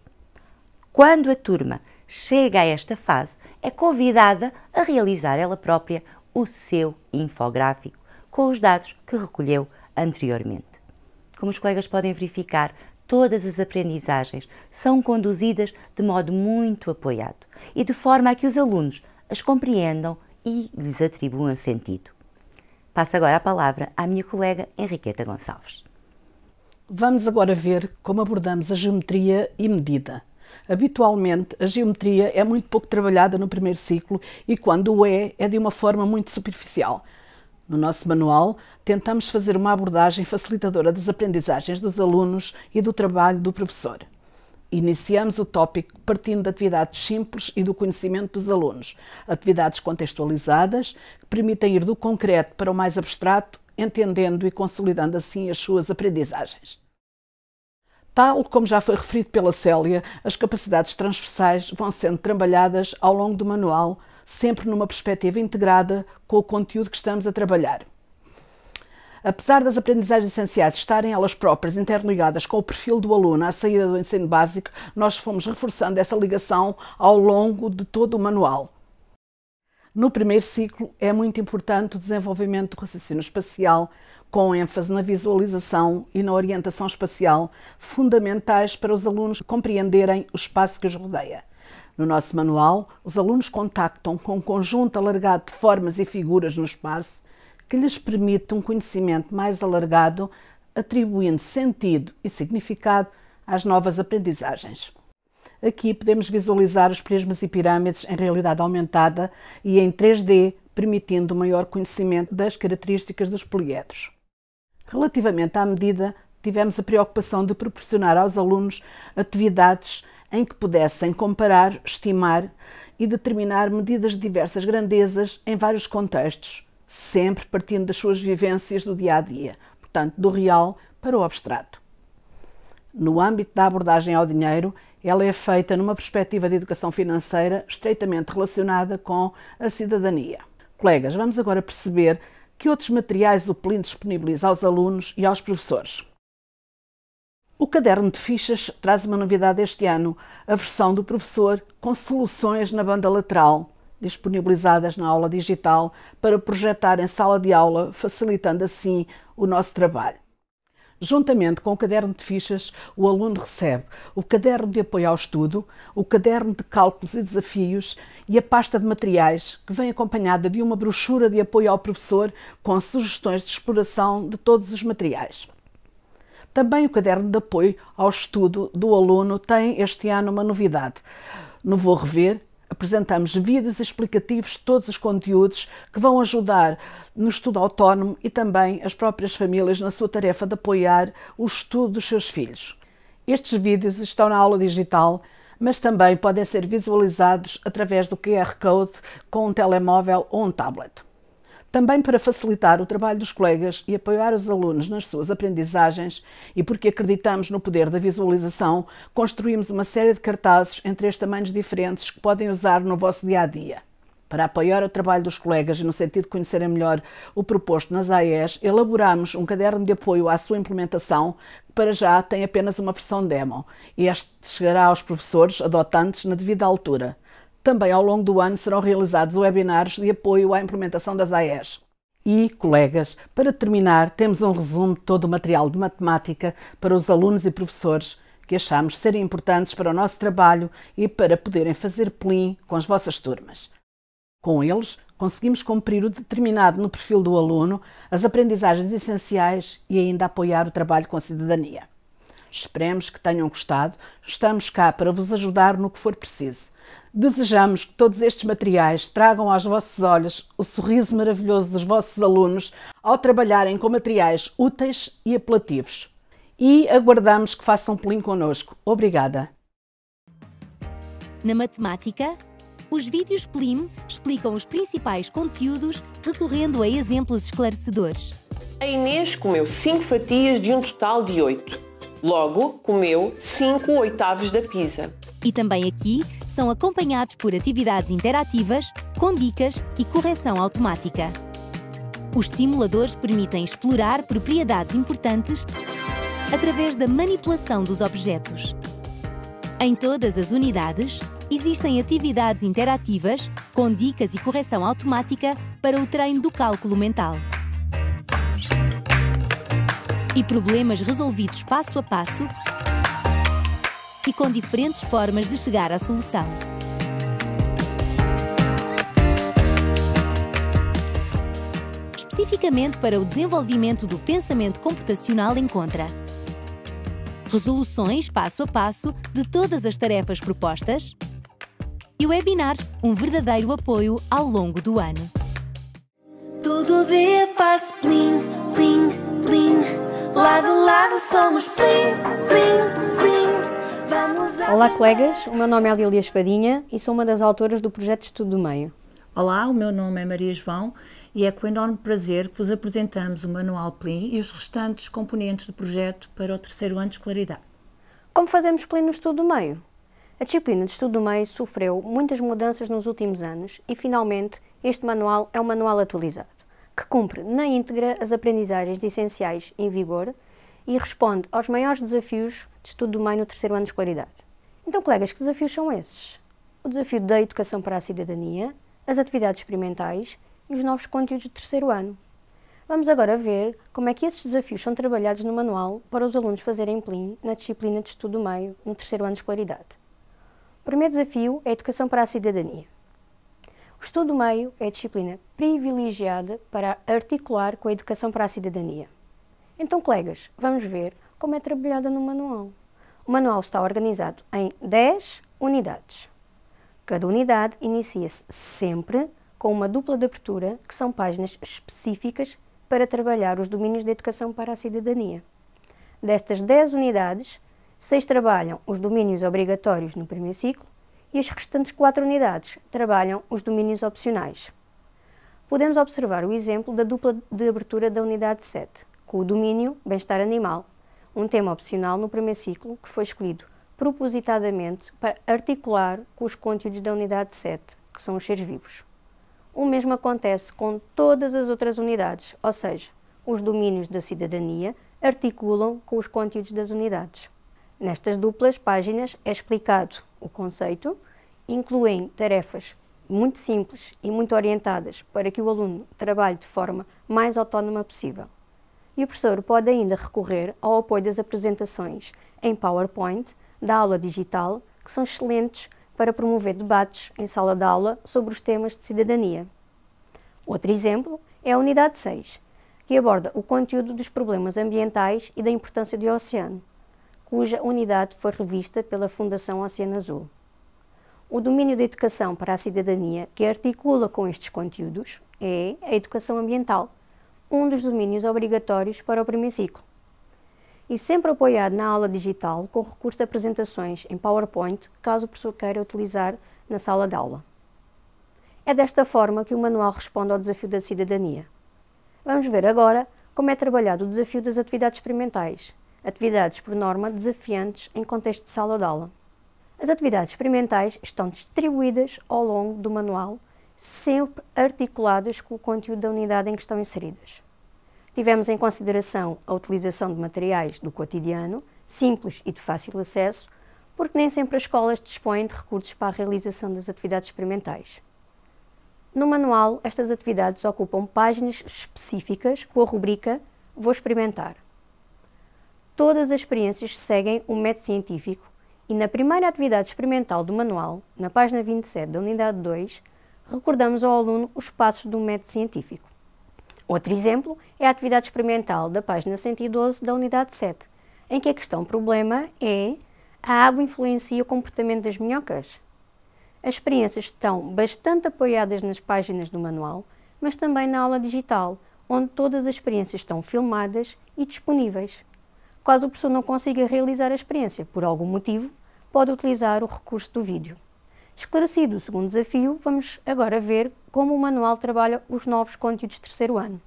Quando a turma chega a esta fase, é convidada a realizar ela própria o seu infográfico com os dados que recolheu anteriormente. Como os colegas podem verificar, todas as aprendizagens são conduzidas de modo muito apoiado e de forma a que os alunos as compreendam e lhes atribuam sentido. Passo agora a palavra à minha colega Henriqueta Gonçalves. Vamos agora ver como abordamos a geometria e medida. Habitualmente, a geometria é muito pouco trabalhada no primeiro ciclo e quando o é de uma forma muito superficial. No nosso manual, tentamos fazer uma abordagem facilitadora das aprendizagens dos alunos e do trabalho do professor. Iniciamos o tópico partindo de atividades simples e do conhecimento dos alunos, atividades contextualizadas que permitem ir do concreto para o mais abstrato, entendendo e consolidando assim as suas aprendizagens. Tal como já foi referido pela Célia, as capacidades transversais vão sendo trabalhadas ao longo do manual, sempre numa perspectiva integrada com o conteúdo que estamos a trabalhar. Apesar das aprendizagens essenciais estarem elas próprias interligadas com o perfil do aluno à saída do ensino básico, nós fomos reforçando essa ligação ao longo de todo o manual. No primeiro ciclo é muito importante o desenvolvimento do raciocínio espacial, com ênfase na visualização e na orientação espacial, fundamentais para os alunos compreenderem o espaço que os rodeia. No nosso manual, os alunos contactam com um conjunto alargado de formas e figuras no espaço que lhes permite um conhecimento mais alargado, atribuindo sentido e significado às novas aprendizagens. Aqui podemos visualizar os prismas e pirâmides em realidade aumentada e em 3D, permitindo um maior conhecimento das características dos poliedros. Relativamente à medida, tivemos a preocupação de proporcionar aos alunos atividades em que pudessem comparar, estimar e determinar medidas de diversas grandezas em vários contextos, sempre partindo das suas vivências do dia-a-dia, portanto, do real para o abstrato. No âmbito da abordagem ao dinheiro, ela é feita numa perspectiva de educação financeira estreitamente relacionada com a cidadania. Colegas, vamos agora perceber que outros materiais o Plin disponibiliza aos alunos e aos professores. O caderno de fichas traz uma novidade este ano, a versão do professor com soluções na banda lateral, disponibilizadas na aula digital para projetar em sala de aula, facilitando assim o nosso trabalho. Juntamente com o caderno de fichas, o aluno recebe o caderno de apoio ao estudo, o caderno de cálculos e desafios e a pasta de materiais, que vem acompanhada de uma brochura de apoio ao professor com sugestões de exploração de todos os materiais. Também o caderno de apoio ao estudo do aluno tem este ano uma novidade. No Vou Rever, apresentamos vídeos explicativos de todos os conteúdos que vão ajudar no estudo autónomo e também as próprias famílias na sua tarefa de apoiar o estudo dos seus filhos. Estes vídeos estão na aula digital, mas também podem ser visualizados através do QR Code com um telemóvel ou um tablet. Também para facilitar o trabalho dos colegas e apoiar os alunos nas suas aprendizagens e porque acreditamos no poder da visualização, construímos uma série de cartazes em 3 tamanhos diferentes que podem usar no vosso dia-a-dia. Para apoiar o trabalho dos colegas e no sentido de conhecerem melhor o proposto nas AES, elaboramos um caderno de apoio à sua implementação, que para já tem apenas uma versão demo, e este chegará aos professores adotantes na devida altura. Também ao longo do ano serão realizados webinars de apoio à implementação das AES. E, colegas, para terminar, temos um resumo de todo o material de matemática para os alunos e professores que achamos serem importantes para o nosso trabalho e para poderem fazer plim com as vossas turmas. Com eles, conseguimos cumprir o determinado no perfil do aluno, as aprendizagens essenciais e ainda apoiar o trabalho com a cidadania. Esperemos que tenham gostado, estamos cá para vos ajudar no que for preciso. Desejamos que todos estes materiais tragam aos vossos olhos o sorriso maravilhoso dos vossos alunos ao trabalharem com materiais úteis e apelativos. E aguardamos que façam plim connosco. Obrigada. Na matemática, os vídeos PLIM explicam os principais conteúdos recorrendo a exemplos esclarecedores. A Inês comeu 5 fatias de um total de 8. Logo, comeu 5/8 da pizza. E também aqui são acompanhados por atividades interativas, com dicas e correção automática. Os simuladores permitem explorar propriedades importantes através da manipulação dos objetos. Em todas as unidades, existem atividades interativas, com dicas e correção automática para o treino do cálculo mental. E problemas resolvidos passo a passo e com diferentes formas de chegar à solução. Especificamente para o desenvolvimento do pensamento computacional, encontra resoluções passo a passo de todas as tarefas propostas e webinars, um verdadeiro apoio ao longo do ano. Todo dia faço plim, plim, plim. Lado a lado somos plim, plim, plim. Olá colegas, o meu nome é Lília Espadinha e sou uma das autoras do projeto de Estudo do Meio. Olá, o meu nome é Maria João e é com enorme prazer que vos apresentamos o Manual PLIM e os restantes componentes do projeto para o 3º ano de escolaridade. Como fazemos PLIM no Estudo do Meio? A disciplina de Estudo do Meio sofreu muitas mudanças nos últimos anos e, finalmente, este manual é um manual atualizado, que cumpre na íntegra as aprendizagens essenciais em vigor e responde aos maiores desafios de Estudo do Meio no 3º ano de escolaridade. Então, colegas, que desafios são esses? O desafio da educação para a cidadania, as atividades experimentais e os novos conteúdos do 3º ano. Vamos agora ver como é que esses desafios são trabalhados no manual para os alunos fazerem PLIM na disciplina de Estudo do Meio no 3º ano de escolaridade. O primeiro desafio é a educação para a cidadania. O Estudo do Meio é a disciplina privilegiada para articular com a educação para a cidadania. Então, colegas, vamos ver como é trabalhada no manual. O manual está organizado em 10 unidades. Cada unidade inicia-se sempre com uma dupla de abertura, que são páginas específicas para trabalhar os domínios da educação para a cidadania. Destas 10 unidades, 6 trabalham os domínios obrigatórios no primeiro ciclo e as restantes 4 unidades trabalham os domínios opcionais. Podemos observar o exemplo da dupla de abertura da unidade 7, com o domínio Bem-estar Animal, um tema opcional no primeiro ciclo que foi escolhido propositadamente para articular com os conteúdos da unidade 7, que são os seres vivos. O mesmo acontece com todas as outras unidades, ou seja, os domínios da cidadania articulam com os conteúdos das unidades. Nestas duplas páginas é explicado o conceito, incluem tarefas muito simples e muito orientadas para que o aluno trabalhe de forma mais autónoma possível. E o professor pode ainda recorrer ao apoio das apresentações em PowerPoint da aula digital, que são excelentes para promover debates em sala de aula sobre os temas de cidadania. Outro exemplo é a Unidade 6, que aborda o conteúdo dos problemas ambientais e da importância do oceano, cuja unidade foi revista pela Fundação Oceano Azul. O domínio da educação para a cidadania que articula com estes conteúdos é a educação ambiental, um dos domínios obrigatórios para o primeiro ciclo. E sempre apoiado na aula digital com recurso de apresentações em PowerPoint, caso o professor queira utilizar na sala de aula. É desta forma que o manual responde ao desafio da cidadania. Vamos ver agora como é trabalhado o desafio das atividades experimentais, atividades por norma desafiantes em contexto de sala de aula. As atividades experimentais estão distribuídas ao longo do manual, sempre articuladas com o conteúdo da unidade em que estão inseridas. Tivemos em consideração a utilização de materiais do cotidiano, simples e de fácil acesso, porque nem sempre as escolas dispõem de recursos para a realização das atividades experimentais. No manual, estas atividades ocupam páginas específicas com a rubrica Vou experimentar. Todas as experiências seguem um método científico e na primeira atividade experimental do manual, na página 27 da unidade 2, recordamos ao aluno os passos do método científico. Outro exemplo é a atividade experimental da página 112 da unidade 7, em que a questão problema é: a água influencia o comportamento das minhocas? As experiências estão bastante apoiadas nas páginas do manual, mas também na aula digital, onde todas as experiências estão filmadas e disponíveis. Caso o professor não consiga realizar a experiência por algum motivo, pode utilizar o recurso do vídeo. Esclarecido o segundo desafio, vamos agora ver como o manual trabalha os novos conteúdos de terceiro ano.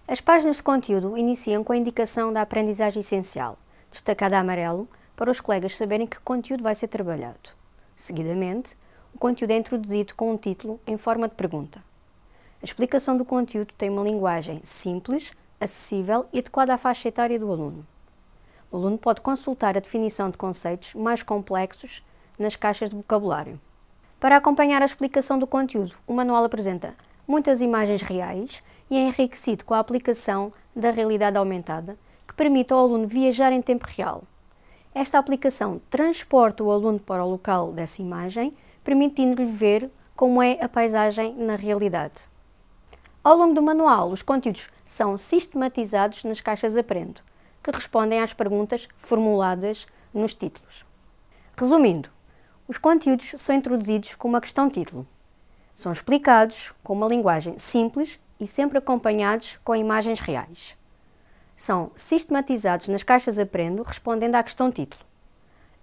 As páginas de conteúdo iniciam com a indicação da aprendizagem essencial, destacada a amarelo, para os colegas saberem que conteúdo vai ser trabalhado. Seguidamente, o conteúdo é introduzido com um título em forma de pergunta. A explicação do conteúdo tem uma linguagem simples, acessível e adequada à faixa etária do aluno. O aluno pode consultar a definição de conceitos mais complexos nas caixas de vocabulário. Para acompanhar a explicação do conteúdo, o manual apresenta muitas imagens reais e é enriquecido com a aplicação da realidade aumentada, que permite ao aluno viajar em tempo real. Esta aplicação transporta o aluno para o local dessa imagem, permitindo-lhe ver como é a paisagem na realidade. Ao longo do manual, os conteúdos são sistematizados nas caixas Aprendo, que respondem às perguntas formuladas nos títulos. Resumindo, os conteúdos são introduzidos com uma questão-título. São explicados com uma linguagem simples e sempre acompanhados com imagens reais. São sistematizados nas caixas Aprendo, respondendo à questão-título.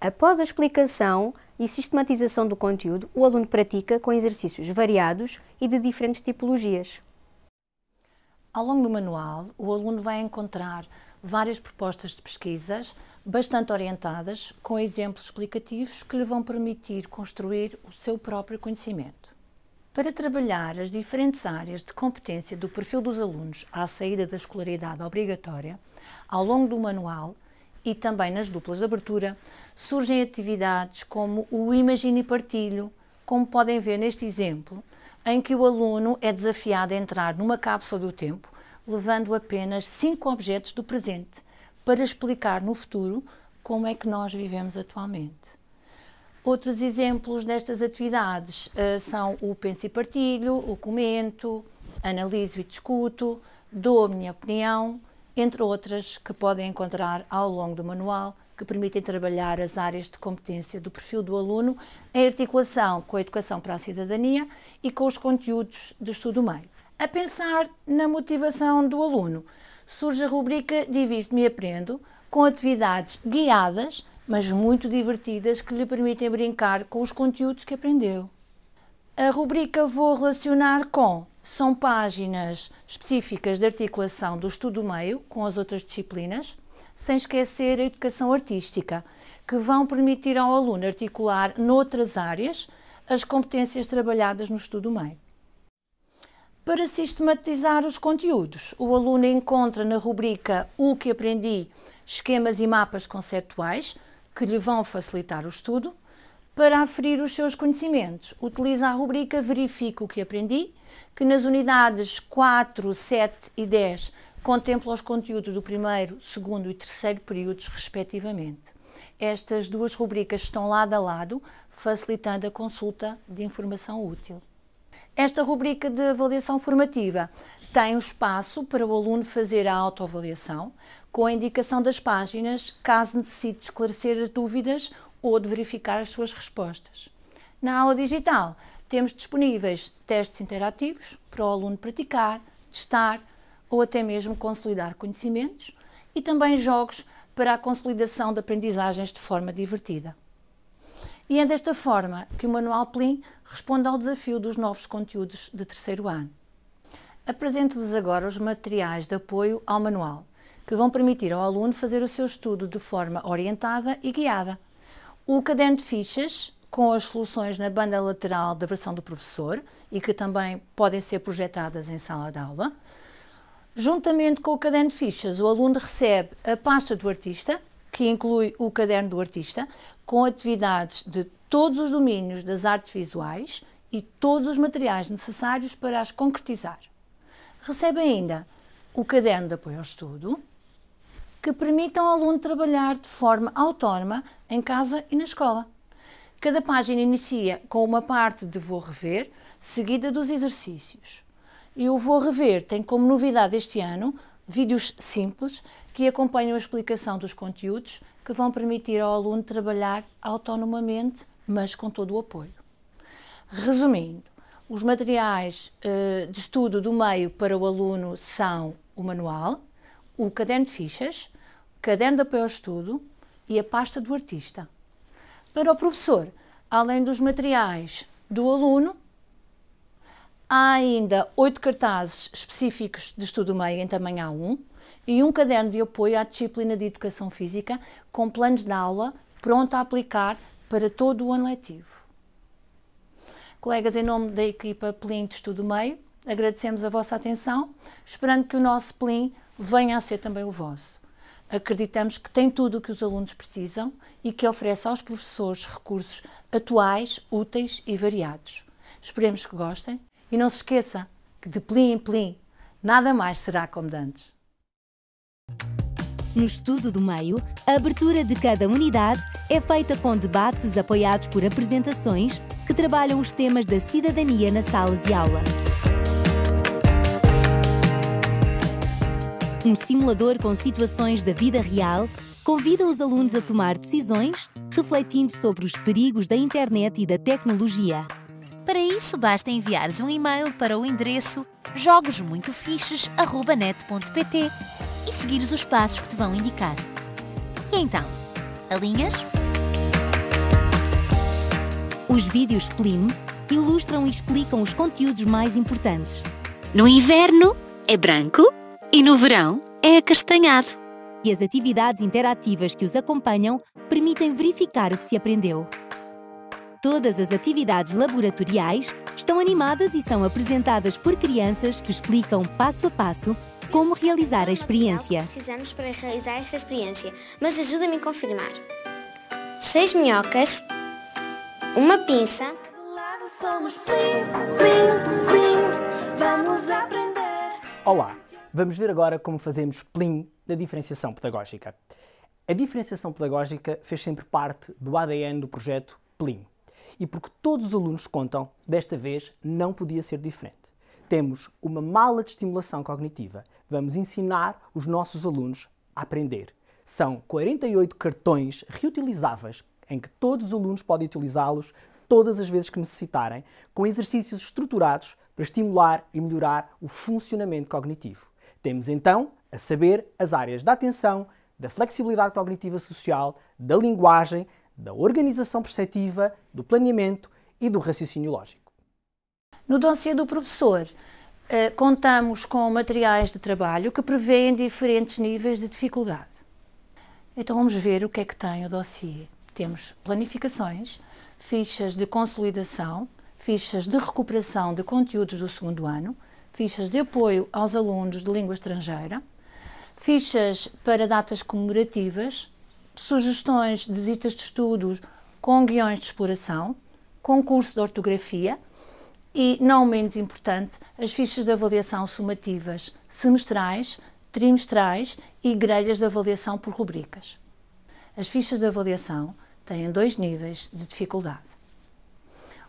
Após a explicação e sistematização do conteúdo, o aluno pratica com exercícios variados e de diferentes tipologias. Ao longo do manual, o aluno vai encontrar várias propostas de pesquisas bastante orientadas, com exemplos explicativos que lhe vão permitir construir o seu próprio conhecimento. Para trabalhar as diferentes áreas de competência do perfil dos alunos à saída da escolaridade obrigatória, ao longo do manual e também nas duplas de abertura, surgem atividades como o Imagine e Partilho, como podem ver neste exemplo, em que o aluno é desafiado a entrar numa cápsula do tempo, levando apenas 5 objetos do presente, para explicar no futuro como é que nós vivemos atualmente. Outros exemplos destas atividades são o Penso e Partilho, o Comento, Analiso e Discuto, Dou a Minha Opinião, entre outras que podem encontrar ao longo do manual, que permitem trabalhar as áreas de competência do perfil do aluno em articulação com a educação para a cidadania e com os conteúdos de estudo do meio. A pensar na motivação do aluno, surge a rubrica Divirto-me e Aprendo, com atividades guiadas, mas muito divertidas, que lhe permitem brincar com os conteúdos que aprendeu. A rubrica Vou Relacionar com são páginas específicas de articulação do estudo do meio com as outras disciplinas, sem esquecer a educação artística, que vão permitir ao aluno articular noutras áreas as competências trabalhadas no estudo do meio. Para sistematizar os conteúdos, o aluno encontra na rubrica O que aprendi esquemas e mapas conceptuais que lhe vão facilitar o estudo. Para aferir os seus conhecimentos, utiliza a rubrica Verifico o que aprendi, que nas unidades 4, 7 e 10 contempla os conteúdos do primeiro, segundo e terceiro períodos, respectivamente. Estas duas rubricas estão lado a lado, facilitando a consulta de informação útil. Esta rubrica de avaliação formativa tem o espaço para o aluno fazer a autoavaliação, com a indicação das páginas, caso necessite esclarecer as dúvidas ou de verificar as suas respostas. Na aula digital, temos disponíveis testes interativos para o aluno praticar, testar ou até mesmo consolidar conhecimentos e também jogos para a consolidação de aprendizagens de forma divertida. E é desta forma que o Manual PLIN responde ao desafio dos novos conteúdos de terceiro ano. Apresento-vos agora os materiais de apoio ao manual, que vão permitir ao aluno fazer o seu estudo de forma orientada e guiada. O caderno de fichas, com as soluções na banda lateral da versão do professor e que também podem ser projetadas em sala de aula. Juntamente com o caderno de fichas, o aluno recebe a pasta do artista, que inclui o caderno do artista, com atividades de todos os domínios das artes visuais e todos os materiais necessários para as concretizar. Recebe ainda o caderno de apoio ao estudo, que permite ao aluno trabalhar de forma autónoma em casa e na escola. Cada página inicia com uma parte de vou rever, seguida dos exercícios. E o vou rever tem como novidade este ano vídeos simples que acompanham a explicação dos conteúdos, que vão permitir ao aluno trabalhar autonomamente, mas com todo o apoio. Resumindo, os materiais de estudo do meio para o aluno são o manual, o caderno de fichas, o caderno de apoio ao estudo e a pasta do artista. Para o professor, além dos materiais do aluno, há ainda 8 cartazes específicos de estudo meio em tamanho A1 e um caderno de apoio à disciplina de Educação Física com planos de aula pronto a aplicar para todo o ano letivo. Colegas, em nome da equipa PLIN de Estudo Meio, agradecemos a vossa atenção, esperando que o nosso PLIN venha a ser também o vosso. Acreditamos que tem tudo o que os alunos precisam e que oferece aos professores recursos atuais, úteis e variados. Esperemos que gostem e não se esqueça que de PLIN em PLIN nada mais será como de antes. No estudo do meio, a abertura de cada unidade é feita com debates apoiados por apresentações que trabalham os temas da cidadania na sala de aula. Um simulador com situações da vida real convida os alunos a tomar decisões, refletindo sobre os perigos da internet e da tecnologia. Para isso, basta enviares um e-mail para o endereço jogosmuitofiches@net.pt e seguires os passos que te vão indicar. E então, alinhas? Os vídeos PLIN ilustram e explicam os conteúdos mais importantes. No inverno é branco e no verão é acastanhado. E as atividades interativas que os acompanham permitem verificar o que se aprendeu. Todas as atividades laboratoriais estão animadas e são apresentadas por crianças que explicam passo a passo como realizar a experiência. Precisamos para realizar esta experiência, mas ajuda-me a confirmar. 6 minhocas, uma pinça. Olá, vamos ver agora como fazemos PLIN na diferenciação pedagógica. A diferenciação pedagógica fez sempre parte do ADN do projeto PLIN. E porque todos os alunos contam, desta vez não podia ser diferente. Temos uma mala de estimulação cognitiva. Vamos ensinar os nossos alunos a aprender. São 48 cartões reutilizáveis em que todos os alunos podem utilizá-los todas as vezes que necessitarem, com exercícios estruturados para estimular e melhorar o funcionamento cognitivo. Temos então a saber as áreas da atenção, da flexibilidade cognitiva social, da linguagem, da organização perceptiva, do planeamento e do raciocínio lógico. No dossiê do professor, contamos com materiais de trabalho que prevêem diferentes níveis de dificuldade. Então vamos ver o que é que tem o dossiê. Temos planificações, fichas de consolidação, fichas de recuperação de conteúdos do segundo ano, fichas de apoio aos alunos de língua estrangeira, fichas para datas comemorativas, sugestões de visitas de estudos com guiões de exploração, concurso de ortografia e, não menos importante, as fichas de avaliação sumativas semestrais trimestrais e grelhas de avaliação por rubricas. As fichas de avaliação têm 2 níveis de dificuldade.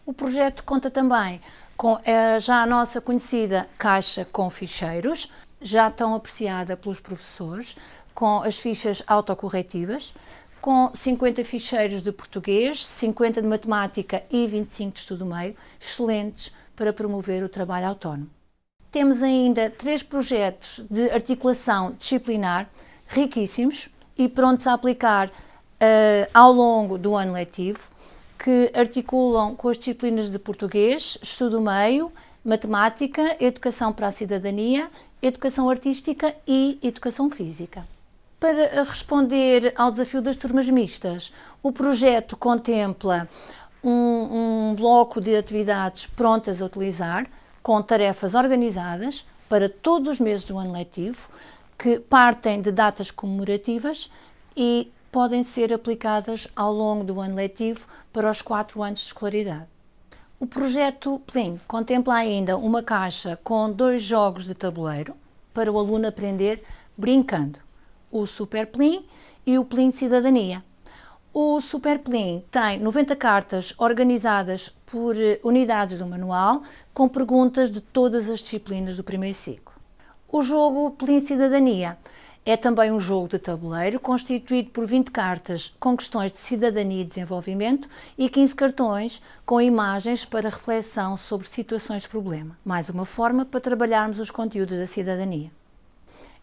O projeto conta também com já a nossa conhecida caixa com ficheiros, já tão apreciada pelos professores, com as fichas autocorretivas, com 50 ficheiros de português, 50 de matemática e 25 de estudo meio, excelentes para promover o trabalho autónomo. Temos ainda 3 projetos de articulação disciplinar riquíssimos e prontos a aplicar ao longo do ano letivo, que articulam com as disciplinas de português, estudo meio, matemática, educação para a cidadania, educação artística e educação física. Para responder ao desafio das turmas mistas, o projeto contempla um bloco de atividades prontas a utilizar, com tarefas organizadas para todos os meses do ano letivo, que partem de datas comemorativas e podem ser aplicadas ao longo do ano letivo para os 4 anos de escolaridade. O projeto Plim contempla ainda uma caixa com 2 jogos de tabuleiro para o aluno aprender brincando, o Super Plim e o Plim Cidadania. O Super Plim tem 90 cartas organizadas por unidades do manual, com perguntas de todas as disciplinas do primeiro ciclo. O jogo Plim Cidadania é também um jogo de tabuleiro constituído por 20 cartas com questões de cidadania e desenvolvimento e 15 cartões com imagens para reflexão sobre situações de problema. Mais uma forma para trabalharmos os conteúdos da cidadania.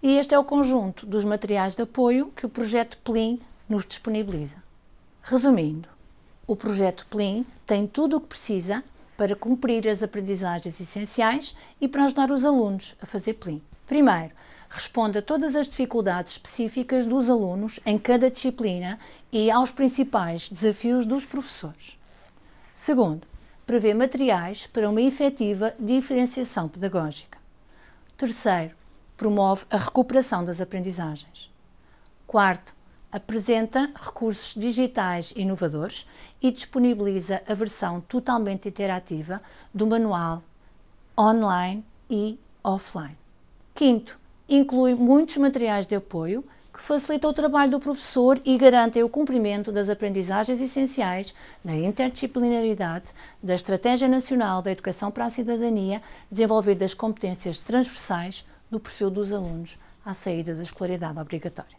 E este é o conjunto dos materiais de apoio que o projeto Plim nos disponibiliza. Resumindo, o projeto Plim tem tudo o que precisa para cumprir as aprendizagens essenciais e para ajudar os alunos a fazer Plim. Primeiro, responde a todas as dificuldades específicas dos alunos em cada disciplina e aos principais desafios dos professores. Segundo, prevê materiais para uma efetiva diferenciação pedagógica. Terceiro, promove a recuperação das aprendizagens. Quarto, apresenta recursos digitais inovadores e disponibiliza a versão totalmente interativa do manual online e offline. Quinto, inclui muitos materiais de apoio que facilitam o trabalho do professor e garantem o cumprimento das aprendizagens essenciais na interdisciplinaridade da Estratégia Nacional da Educação para a Cidadania, desenvolvendo as competências transversais no perfil dos alunos à saída da escolaridade obrigatória.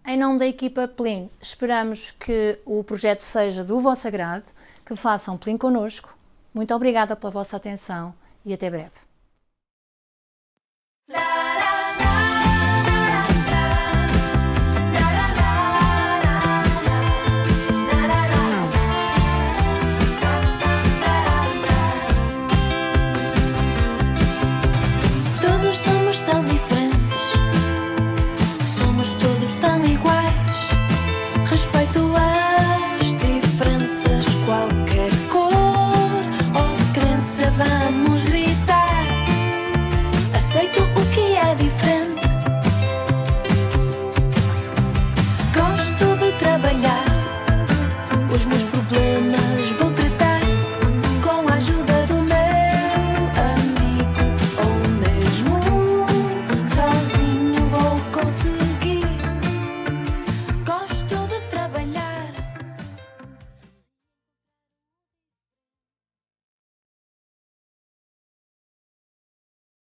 Em nome da equipa Plim, esperamos que o projeto seja do vosso agrado, que façam Plim connosco. Muito obrigada pela vossa atenção e até breve. Todos somos tão diferentes, somos todos tão iguais. Respeito as diferenças, qualquer cor ou crença, vamos gritar. Aceito o que é diferente. Gosto de trabalhar os meus